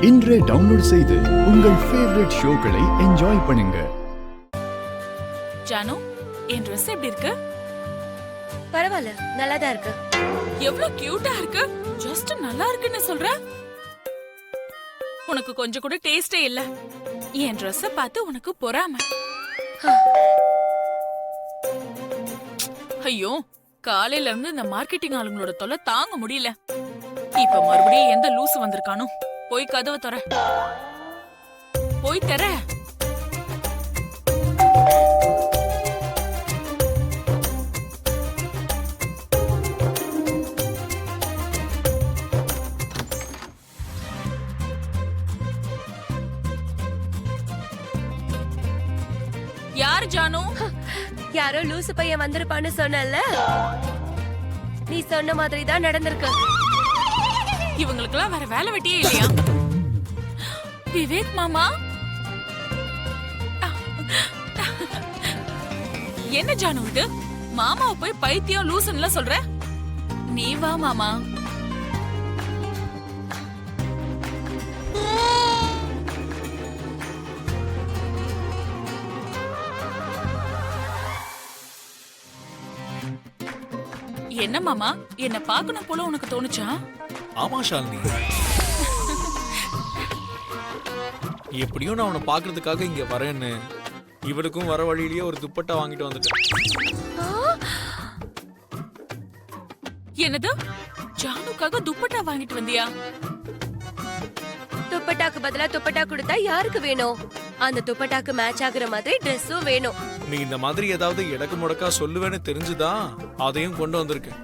இன்றே டவுன்லோட் செய்து உங்கள் ஃபேவரட் ஷோக்களை என்ஜாய் பண்ணுங்க. ஜானு, என் Dress எப்படி இருக்கு? பரவாயில்ல, நல்லா தான் இருக்கு. எவ்வளவு கியூட்டா இருக்கு. ஜஸ்ட் நல்லா இருக்குன்னு சொல்ற. உனக்கு கொஞ்சம் கூட டேஸ்டே இல்ல. என் Dress பார்த்து உனக்கு பொறாம. ஐயோ, காலையில இருந்து இந்த மார்க்கெட்டிங் ஆளுங்களோட தொல்லை தாங்க முடியல. இப்ப மறுபடியும் எந்த லூசு வந்திருக்கானோ? போய் கதவை தர. போய் தர. யார் ஜானு? யாரோ லூசு பையன் வந்திருப்பான்னு சொன்னல. நீ சொன்ன மாதிரி தான் நடந்திருக்கு. இவங்களுக்கெல்லாம் வேற வேலை வெட்டியே இல்லையா? விவேக் மாமா, என்ன ஜானு இது? மாமாவை போய் பைத்தியம் லூசுன்னு சொல்ற. நீ வா மாமா. என்ன மாமா, என்ன பார்க்கணும் போல உனக்கு தோணுச்சா? ஆமா ஷாலினி, எப்படியும் நான் அவனை பாக்குறதுக்காக இங்க வரேன்னு இவளுக்கும் வர வழியிலேயே ஒரு துப்பட்டா வாங்கிட்டு வந்துட்டேன். என்னது? ஜானுக்காக துப்பட்டா வாங்கிட்டு வந்தியா? துப்பட்டாக்கு பதிலா துப்பட்டா கொடுத்தா யாருக்கு வேணும்? அந்த துப்பட்டாக்கு மேட்ச் ஆகுற மாதிரி Dressம் வேணும். நீ இந்த மாதிரி ஏதாவது இடக்கு முடக்கா சொல்லுவேன்னு தெரிஞ்சுதான் அதையும் கொண்டு வந்திருக்கேன்.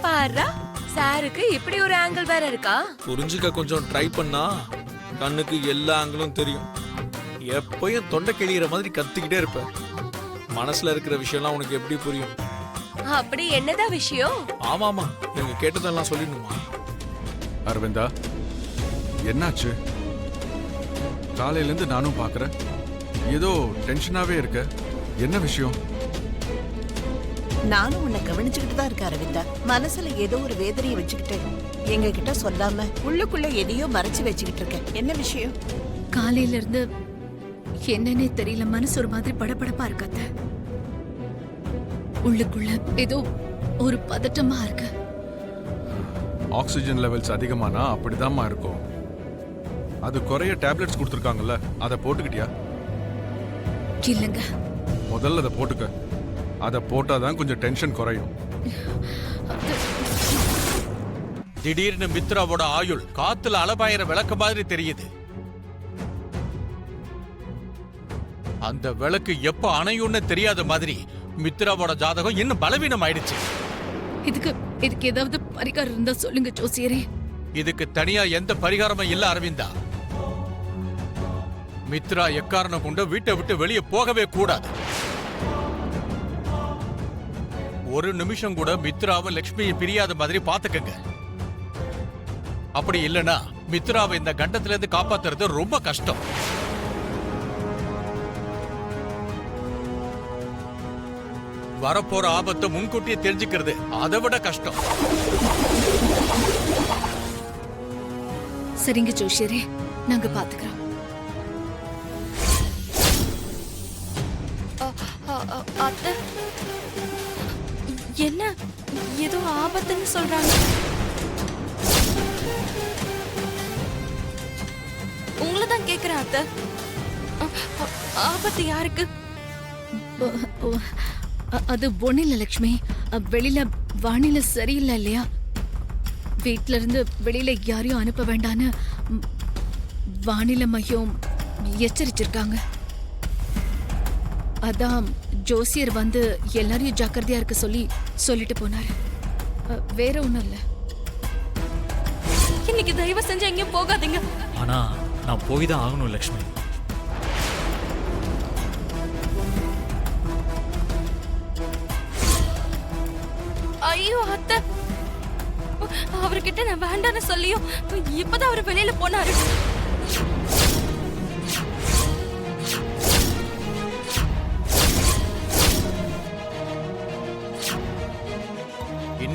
பாரா, சாருக்கு இப்படி ஒரு ஆங்கிள் வேற இருக்கா? புரிஞ்சுக்க கொஞ்சம் ட்ரை பண்ணா கண்ணுக்கு எல்லா ஆங்கிளும் தெரியும். எப்பயும் தொண்டை கிழியிற மாதிரி கத்திக்கிட்டே இருப்ப. மனசுல இருக்கிற விஷயம்லாம் உனக்கு எப்படி புரியும்? அப்படி என்னதான் விஷயம்? ஆமாமா, நீங்க கேட்டதெல்லாம் சொல்லிடணுமா? அரவிந்தா, என்னாச்சு? காலையில இருந்து நானும் பாக்குறேன், ஏதோ டென்ஷனாவே இருக்க. என்ன விஷயம்? நானும் உன்னை கவனிச்சுக்கிட்டு தான் இருக்கேன் அரவிந்தா. மனசுல ஏதோ ஒரு வேதனையை வச்சுக்கிட்டு எங்க கிட்ட சொல்லாம உள்ளுக்குள்ள எதையோ மறைச்சு வச்சுக்கிட்டு இருக்கேன். என்ன விஷயம்? காலையில இருந்து என்னன்னே தெரியல, மனசு ஒரு மாதிரி படபடப்பா இருக்காத. உள்ளுக்குள்ள ஏதோ ஒரு பதட்டமா இருக்கு. ஆக்சிஜன் லெவல்ஸ் அதிகமானா அப்படிதாம்மா இருக்கும். அது குறைய டேப்லெட்ஸ் கொடுத்துருக்காங்கல்ல, அதை போட்டுக்கிட்டியா? இல்லங்க. முதல்ல அதை போட்டுக்க. அதை போட்டாதான் கொஞ்சம் டென்ஷன் குறையும். திடீர்னு மித்ராவோட ஆயுள் காத்துல அலபாயிர விளக்கு மாதிரி தெரியுது. அந்த விளக்கு எப்ப அணையும்னு தெரியாத மாதிரி மித்ராவோட ஜாதகம் இன்னும் பலவீனம் ஆயிடுச்சு. இதுக்கு ஏதாவது பரிகாரம் இருந்தா சொல்லுங்க ஜோசியரே. இதுக்கு தனியா எந்த பரிகாரமும் இல்ல அரவிந்தா. மித்ரா எக்காரணம் கொண்டு வீட்டை விட்டு வெளியே போகவே கூடாது. ஒரு நிமிஷம் கூட மித்ராவை லட்சுமியை பிரியாத மாதிரி பாத்துக்கங்க. அப்படி இல்லனா மித்ராவை இந்த கண்டத்துல இருந்து காப்பாத்துறது ரொம்ப கஷ்டம். வரப்போற ஆபத்தை முன்கூட்டியே தெரிஞ்சுக்கிறது அதை விட கஷ்டம். சரிங்க ஜோசியரே, நாங்க பாத்துக்கிறோம். அத்தை, என்ன ஏதோ ஆபத்துன்னு சொல்றாங்க. உங்களை தான் கேக்குறேன் அத்தை. ஆபத்து யாருக்கு? அது ஒண்ணு இல்ல லட்சுமி. வெளியில வானிலை சரியில்லை இல்லையா? வீட்ல இருந்து வெளியில யாரையும் அனுப்ப வேண்டான்னு வானிலை மையம் எச்சரிச்சிருக்காங்க. அதான் ஜோசியர் வந்து எல்லாரையும் ஜாக்கிரதையா இருக்க சொல்லிட்டு போனாரு. வேற ஒண்ணும் இல்ல. இன்னைக்கு தயவு செஞ்சு எங்கேயும் போகாதீங்க. ஆனா நான் போய் தான் ஆகணும் லட்சுமி. ஐயோ அத்தை, அவர்கிட்ட நான் வேண்டான்னு சொல்லியும் இப்பதான் அவர் வெளியில போனாரு.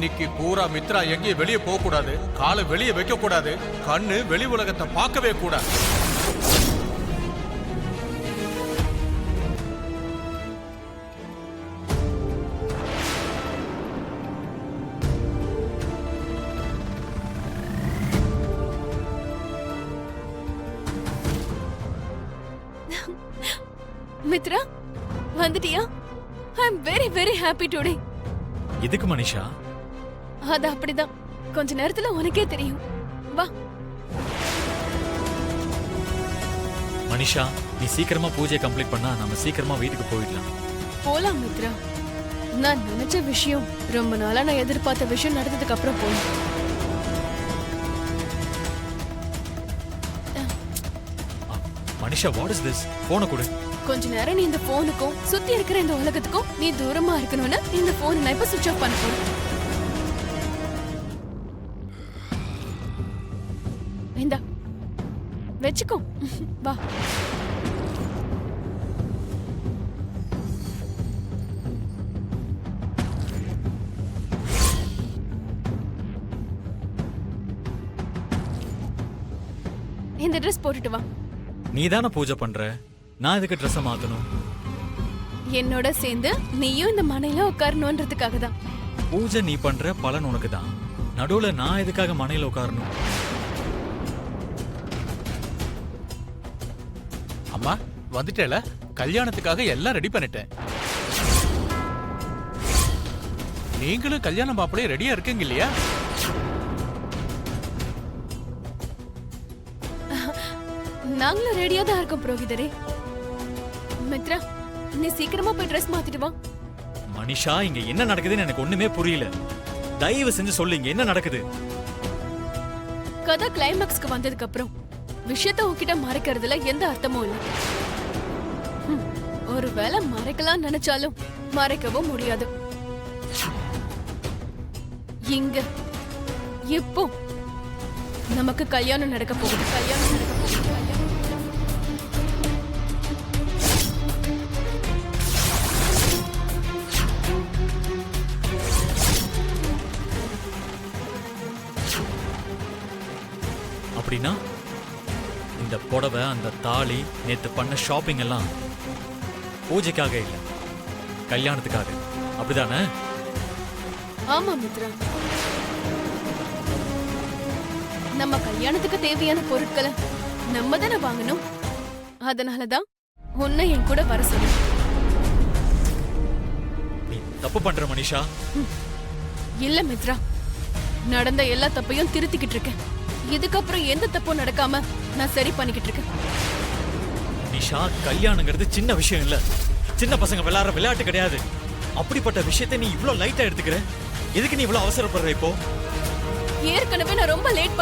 இன்னைக்கு பூரா மித்ரா எங்கேயும் வெளியே போக கூடாது, காலை வெளியே வைக்க கூடாது, கண்ணு வெளி உலகத்தை பார்க்கவே கூடாது. மித்ரா வந்துட்டியா? I am very very happy today. எதுக்கு மனிஷா? அது அப்படிதான், கொஞ்ச நேரத்துல உனக்கே தெரியும். வா. மனிஷா, நீ சீக்கிரமா பூஜையை கம்ப்ளீட் பண்ணா நம்ம சீக்கிரமா வீட்டுக்கு போயிடலாம். போலாம் மித்ரா. நான் நினைச்ச விஷயம், ரொம்ப நாளா நான் எதிர்பார்த்த விஷயம் நடந்ததுக்கு அப்புறம் போலாம். Manisha, what is this? போனை கொடு. கொஞ்ச நேரம் நீ இந்த போனுக்கும் சுத்தி இருக்கிற இந்த உலகத்துக்கும் நீ தூரமா இருக்கணும்னு இந்த போனை நான் இப்ப சுவிட்ச் ஆஃப் பண்ண போறேன். இந்தா வெச்சுக்கோ. வா. இந்த ட்ரெஸ் போட்டுட்டு வா. நீ தானே பூஜை பண்ற, நான் எதுக்கு ட்ரெஸ்ஸை மாத்தணும்? என்னோட சேர்ந்து நீயும் இந்த மனையில உட்காரணும்ன்றதுக்காக தான். பூஜை நீ பண்ற, பலன் உனக்கு தான். நடுவுல நான் எதுக்காக மனையில உட்காரணும்? அம்மா வந்துட்டேல, கல்யாணத்துக்காக எல்லாம் ரெடி பண்ணிட்டேன். நீங்களும் கல்யாண மாப்பிள்ளைய ரெடியா இருக்கீங்க இல்லையா? நாங்களும் ரெடியா தான் இருக்கோம் புரோகிதரே. மித்ரா, நீ சீக்கிரமா போய் ட்ரெஸ் மாத்திட்டு வா. மனிஷா, இங்க என்ன நடக்குதுன்னு எனக்கு ஒண்ணுமே புரியல. தயவு செஞ்சு சொல்லு, இங்க என்ன நடக்குது? கதை கிளைமாக்ஸ்க்கு வந்ததுக்கு அப்புறம் விஷயத்த உன்கிட்ட மறைக்கிறதுல எந்த அர்த்தமும் இல்லை. ஒருவேளை மறைக்கலாம் நினைச்சாலும் மறைக்கவும் முடியாது. இங்க இப்போ நமக்கு கல்யாணம் நடக்க போகுது. கல்யாணம் நடக்க போகுது. அப்படின்னா இந்த புடவை, அந்த தாலி, நேத்து பண்ண ஷாப்பிங் எல்லாம் பூஜைக்காக இல்ல, கல்யாணத்துக்காக, அப்படிதானே? ஆமா மித்ரா, நம்ம கல்யாணத்துக்கு தேவையான பொருட்களை நம்ம தானே வாங்கணும். அதனாலதான் உன்னை என் கூட வர சொல்லு. நீ தப்பு பண்ற மனிஷா. இல்ல மித்ரா, நடந்த எல்லா தப்பையும் திருத்திக்கிட்டு இருக்கேன். இதுக்கப்புறம் எந்த தப்பும் நடக்காம நான் சரி பண்ணிக்கிட்டு இருக்கேன். நிஷா, கல்யாணங்கிறது சின்ன விஷயம் இல்ல, சின்ன பசங்க விளையாடுற விளையாட்டு கிடையாது. அப்படிப்பட்ட விஷயத்தை நீ இவ்ளோ லைட்டா எடுத்துக்கிற. எதுக்கு நீ இவ்ளோ அவசரப்படுற இப்போ? ஏற்கனவே நான் ரொம்ப லேட்